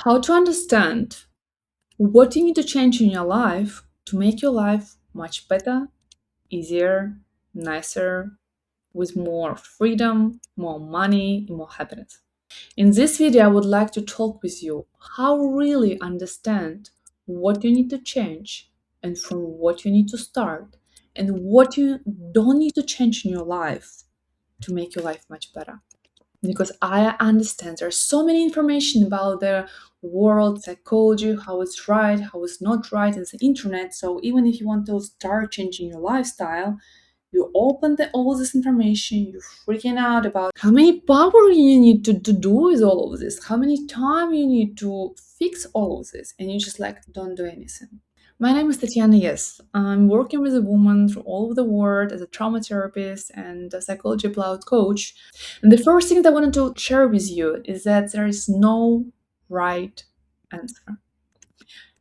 How to understand what you need to change in your life to make your life much better, easier, nicer, with more freedom, more money, and more happiness. In this video, I would like to talk with you how really understand what you need to change and from what you need to start and what you don't need to change in your life to make your life much better. Because I understand there's so many information about the world, psychology, how it's right, how it's not right, and the internet. So even if you want to start changing your lifestyle, you open all this information, you're freaking out about how many power you need to do with all of this, how many time you need to fix all of this, and you just like don't do anything. My name is Tatianayess. I'm working with a woman through all over the world as a trauma therapist and a psychology applied coach. And the first thing that I wanted to share with you is that there is no right answer.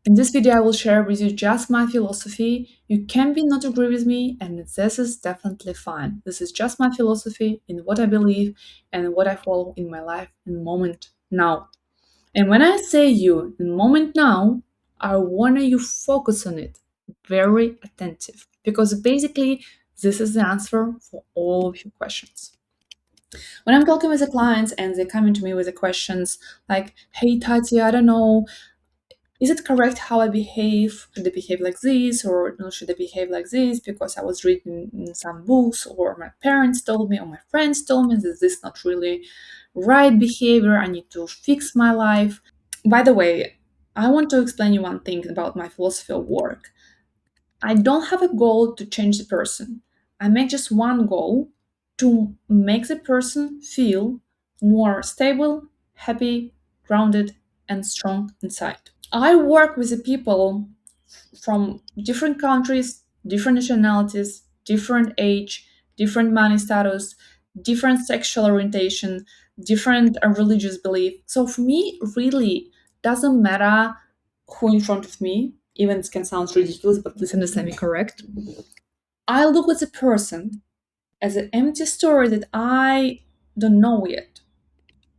In this video, I will share with you just my philosophy. You can be not agree with me, and this is definitely fine. This is just my philosophy in what I believe and what I follow in my life in the moment now. And when I say you in moment now, I want you focus on it, very attentive, because basically this is the answer for all of your questions. When I'm talking with the clients and they come into me with the questions like, "Hey Tati, I don't know, is it correct how I behave? Should I behave like this, or no, should I behave like this? Because I was reading in some books, or my parents told me, or my friends told me that this is not really right behavior. I need to fix my life." By the way, I want to explain you one thing about my philosophy of work. I don't have a goal to change the person. I make just one goal to make the person feel more stable, happy, grounded, and strong inside. I work with the people from different countries, different nationalities, different age, different money status, different sexual orientation, different religious belief. So for me, really doesn't matter who in front of me. Even it can sound ridiculous, but please understand me correct. I look at the person as an empty story that I don't know yet.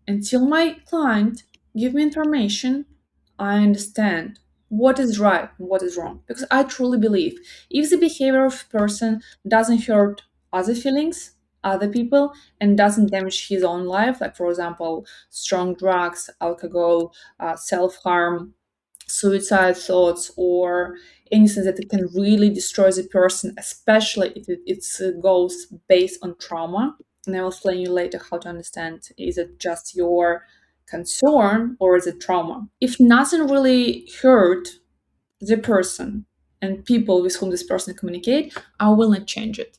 Until my client give me information, I understand what is right and what is wrong. Because I truly believe if the behavior of a person doesn't hurt other feelings, other people, and doesn't damage his own life, like for example, strong drugs, alcohol, self-harm, suicide thoughts, or anything that it can really destroy the person, especially if it goes based on trauma. And I will explain you later how to understand, is it just your concern or is it trauma? If nothing really hurt the person and people with whom this person communicate, I will not change it.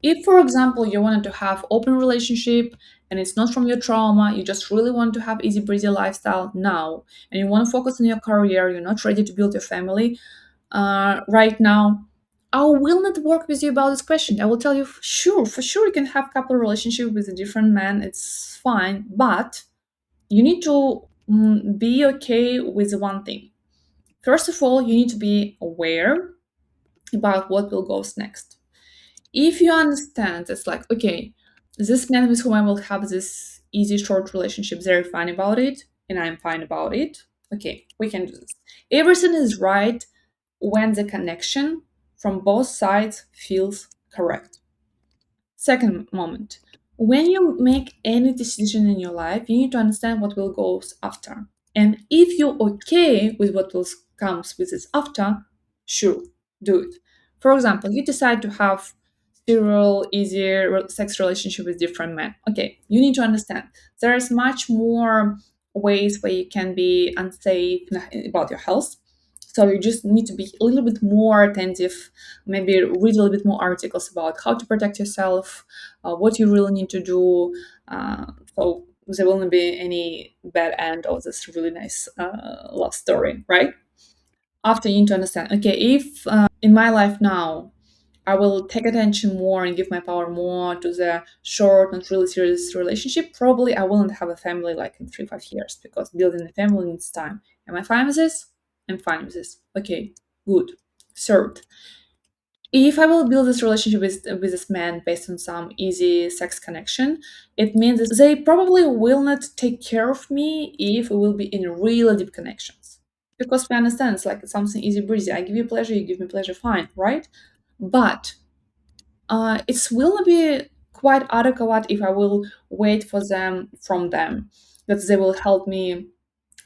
If, for example, you wanted to have open relationship and it's not from your trauma, you just really want to have easy breezy lifestyle now, and you want to focus on your career, you're not ready to build your family right now, I will not work with you about this question. I will tell you, sure, for sure, you can have couple relationship with a different man. It's fine, but you need to be okay with one thing. First of all, you need to be aware about what will go next. If you understand, it's like, okay, this man with whom I will have this easy short relationship, they're fine about it, and I'm fine about it. Okay, we can do this. Everything is right when the connection from both sides feels correct. Second moment, when you make any decision in your life, you need to understand what will go after. And if you're okay with what will comes with this after, sure, do it. For example, you decide to have serial, easier sex relationship with different men. Okay, you need to understand there is much more ways where you can be unsafe about your health. So you just need to be a little bit more attentive, maybe read a little bit more articles about how to protect yourself, what you really need to do. So there will not be any bad end of this really nice love story, right? After you need to understand, okay, if in my life now I will take attention more and give my power more to the short, not really serious relationship, probably I will not have a family like in 3-5 years because building a family needs time. Am I fine with this? I'm fine with this. Okay, good. Third, If I will build this relationship with this man based on some easy sex connection, it means that they probably will not take care of me if we will be in really deep connections. Because we understand it's like something easy breezy. I give you pleasure, you give me pleasure, fine, right? But it will be quite adequate if I will wait for them from them, that they will help me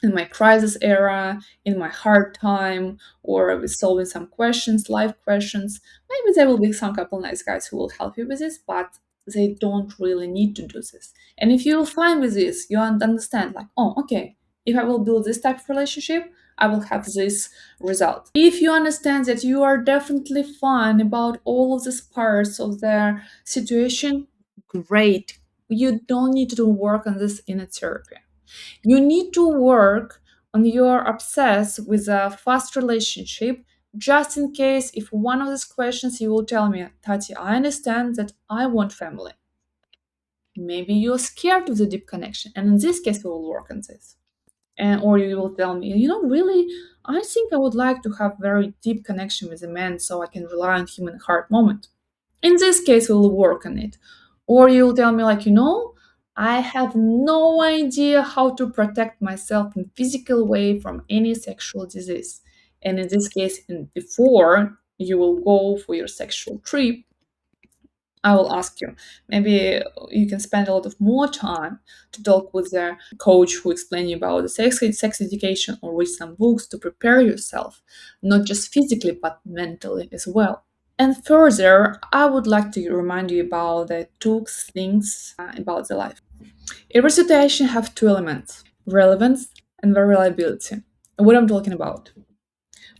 in my crisis era, in my hard time, or with solving some questions, life questions. Maybe there will be some couple nice guys who will help you with this, but they don't really need to do this. And if you're fine with this, you understand, like, oh, okay, if I will build this type of relationship, I will have this result. If you understand that you are definitely fine about all of these parts of their situation, great. You don't need to do work on this in a therapy. You need to work on your obsess with a fast relationship just in case if one of these questions you will tell me, Tati, I understand that I want family. Maybe you're scared of the deep connection. And in this case, we will work on this. And or you will tell me, really, I think I would like to have very deep connection with a man so I can rely on him in a hard moment. In this case, we will work on it. Or you'll tell me, like, I have no idea how to protect myself in physical way from any sexual disease. And in this case, before you will go for your sexual trip, I will ask you. Maybe you can spend a lot of more time to talk with the coach who explain you about the sex education, or read some books to prepare yourself, not just physically but mentally as well. And further, I would like to remind you about the two things about the life. Every situation have two elements: relevance and reliability. What I'm talking about.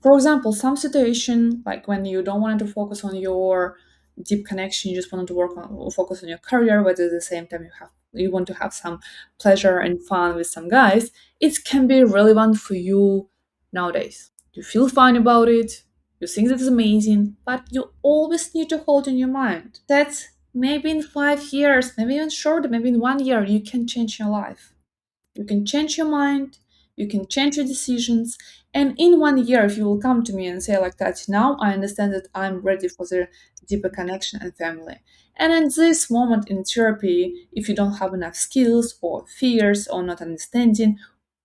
For example, some situation like when you don't want to focus on your deep connection, you just want to work on focus on your career, but at the same time you want to have some pleasure and fun with some guys, it can be relevant for you nowadays. You feel fine about it, you think that is amazing, but you always need to hold in your mind that maybe in 5 years, maybe even shorter, maybe in 1 year, you can change your life. You can change your mind, you can change your decisions, and in 1 year, if you will come to me and say like that, now I understand that I'm ready for the deeper connection and family. And in this moment in therapy, if you don't have enough skills or fears or not understanding,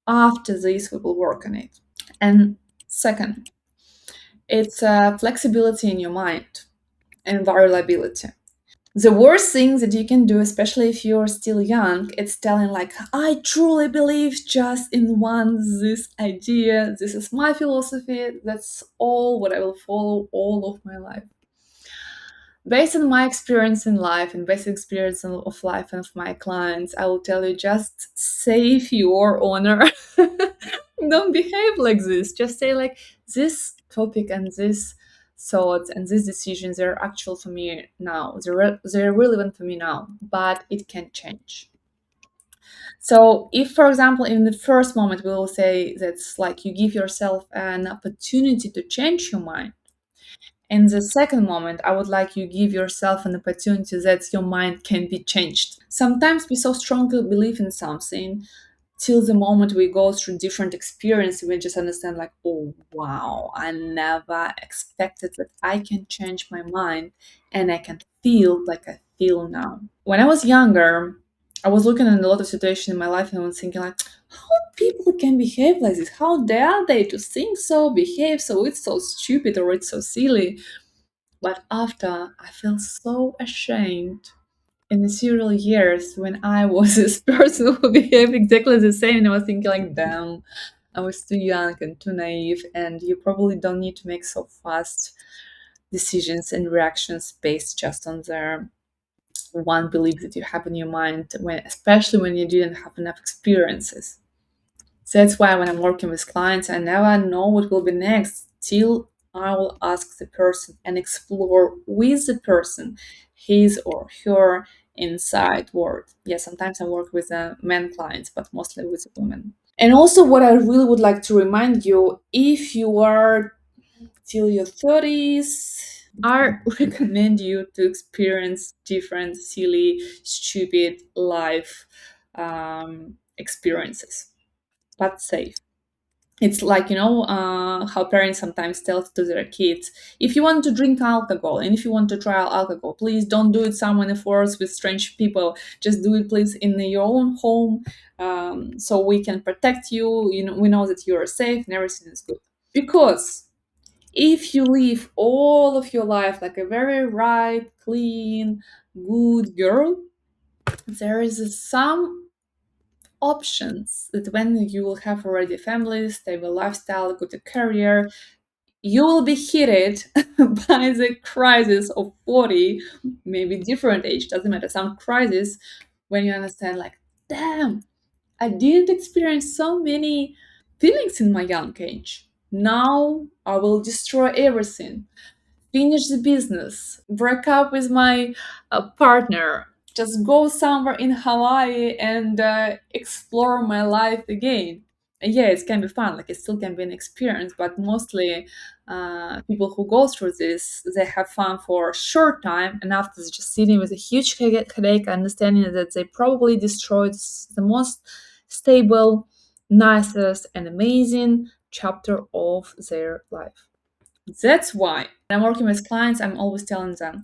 after this we will work on it. And second, it's flexibility in your mind and variability. The worst thing that you can do, especially if you're still young, it's telling like, I truly believe just in one this idea, this is my philosophy, that's all what I will follow all of my life. Based on my experience in life and based on experience of life and of my clients, I will tell you, just save your honor. Don't behave like this. Just say like, this topic and this thoughts and these decisions are actual for me now. They're relevant for me now, but it can change. So if, for example, in the first moment we will say that's like you give yourself an opportunity to change your mind, in the second moment, I would like you give yourself an opportunity that your mind can be changed. Sometimes we so strongly believe in something till the moment we go through different experience, we just understand like, oh wow, I never expected that I can change my mind and I can feel like I feel now. When I was younger, I was looking at a lot of situations in my life and I was thinking like, how people can behave like this? How dare they to think so, behave so? It's so stupid or it's so silly. But after, I felt so ashamed in the serial years when I was this person who behaved exactly the same, and I was thinking like, damn, I was too young and too naive, and you probably don't need to make so fast decisions and reactions based just on the one belief that you have in your mind, especially when you didn't have enough experiences. So that's why when I'm working with clients, I never know what will be next till I will ask the person and explore with the person his or her inside world. Yeah, sometimes I work with men clients, but mostly with women. And also, what I really would like to remind you, if you are till your 30s, I recommend you to experience different silly, stupid life experiences, but safe. It's like, how parents sometimes tell to their kids, if you want to drink alcohol and if you want to try alcohol, please don't do it somewhere in the forest with strange people. Just do it, please, in your own home, so we can protect you. We know that you are safe and everything is good. Because if you live all of your life like a very right, clean, good girl, there is some options that when you will have already a family, stable lifestyle, good career, you will be hit by the crisis of 40, maybe different age, doesn't matter, some crisis when you understand, like, damn, I didn't experience so many feelings in my young age. Now I will destroy everything, finish the business, break up with my partner, just go somewhere in Hawaii and explore my life again. And yeah, it can be fun, like it still can be an experience, but mostly people who go through this, they have fun for a short time, and after they're just sitting with a huge headache, understanding that they probably destroyed the most stable, nicest, and amazing chapter of their life. That's why when I'm working with clients, I'm always telling them,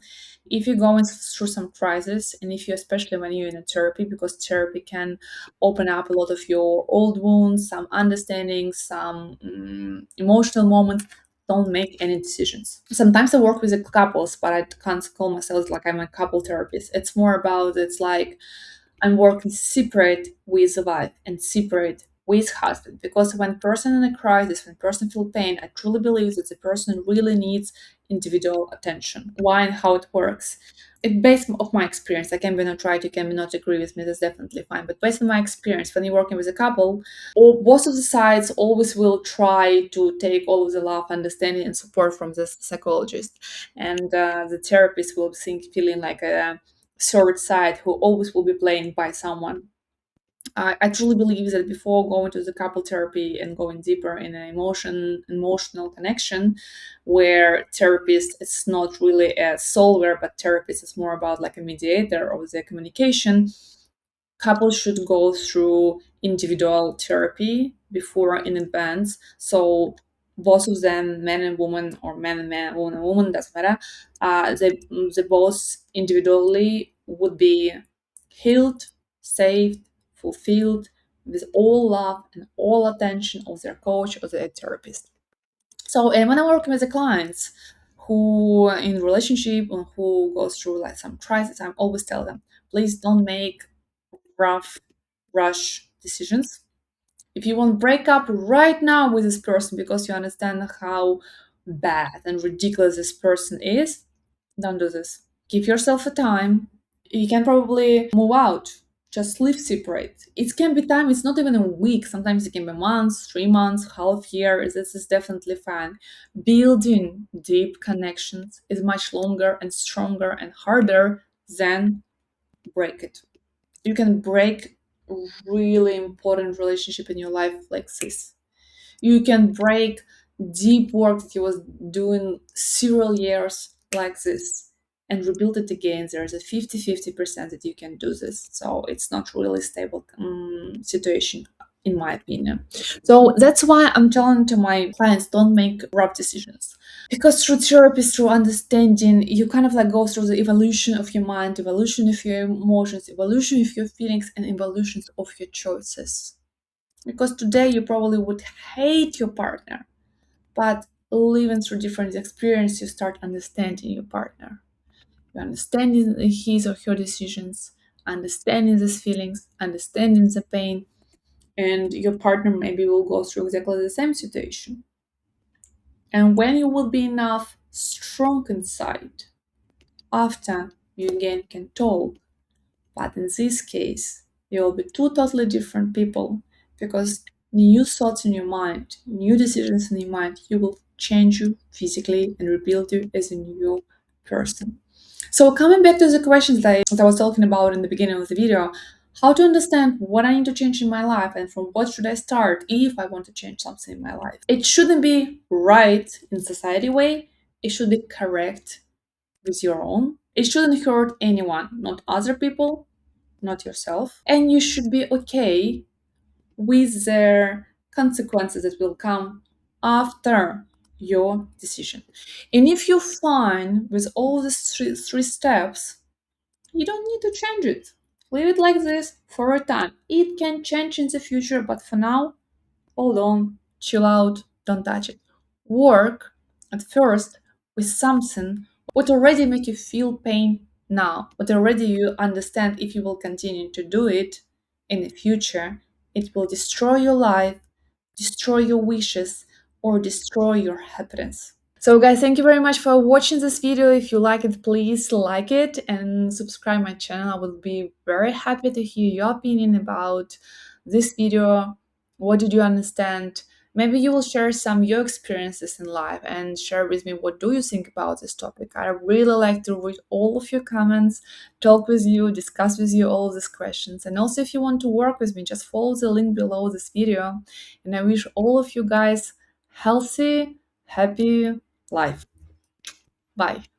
if you're going through some crisis, and if you, especially when you're in a therapy, because therapy can open up a lot of your old wounds, some understanding, some emotional moments, don't make any decisions. Sometimes I work with the couples, but I can't call myself like I'm a couple therapist. It's more about, it's like I'm working separate with the wife and separate with husband, because when person in a crisis, when person feel pain, I truly believe that the person really needs individual attention. Why and how it works. It based of my experience, I can be not right, you can be not agree with me, that's definitely fine. But based on my experience, when you're working with a couple, or both of the sides always will try to take all of the love, understanding, and support from the psychologist, and the therapist will think feeling like a third side who always will be playing by someone. I truly believe that before going to the couple therapy and going deeper in an emotional connection, where therapist is not really a solver, but therapist is more about like a mediator of the communication, couples should go through individual therapy before in advance. So both of them, man and woman, or man and man, woman and woman, doesn't matter. They both individually would be healed, saved, fulfilled with all love and all attention of their coach or their therapist. So, and when I'm working with the clients who in relationship and who goes through like some crisis, I always tell them, please don't make rough rush decisions. If you want to break up right now with this person because you understand how bad and ridiculous this person is, don't do this. Give yourself a time. You can probably move out. Just live separate. It can be time, it's not even a week. Sometimes it can be months, 3 months, half year. This is definitely fine. Building deep connections is much longer and stronger and harder than break it. You can break really important relationship in your life like this. You can break deep work that you was doing several years like this and rebuild it again. There's a 50-50% that you can do this. So it's not really stable situation, in my opinion. So that's why I'm telling to my clients, don't make rough decisions. Because through therapy, through understanding, you kind of like go through the evolution of your mind, evolution of your emotions, evolution of your feelings, and evolutions of your choices. Because today you probably would hate your partner, but living through different experiences, you start understanding your partner. You understanding his or her decisions, understanding these feelings, understanding the pain, and your partner maybe will go through exactly the same situation. And when you will be enough strong inside, after you again can talk, but in this case, you will be two totally different people, because new thoughts in your mind, new decisions in your mind, you will change you physically and rebuild you as a new person. So coming back to the questions that I was talking about in the beginning of the video, how to understand what I need to change in my life and from what should I start if I want to change something in my life. It shouldn't be right in society way. It should be correct with your own. It shouldn't hurt anyone, not other people, not yourself. And you should be okay with their consequences that will come after your decision. And if you find with all these three steps, you don't need to change it. Leave it like this for a time. It can change in the future, but for now, hold on, chill out, don't touch it. Work at first with something what already make you feel pain now, what already you understand if you will continue to do it in the future, it will destroy your life, destroy your wishes, or destroy your happiness. So guys, thank you very much for watching this video. If you like it, please like it and subscribe my channel. I will be very happy to hear your opinion about this video. What did you understand? Maybe you will share some your experiences in life and share with me what do you think about this topic. I really like to read all of your comments, talk with you, discuss with you all these questions. And also if you want to work with me, just follow the link below this video. And I wish all of you guys healthy, happy life. Bye.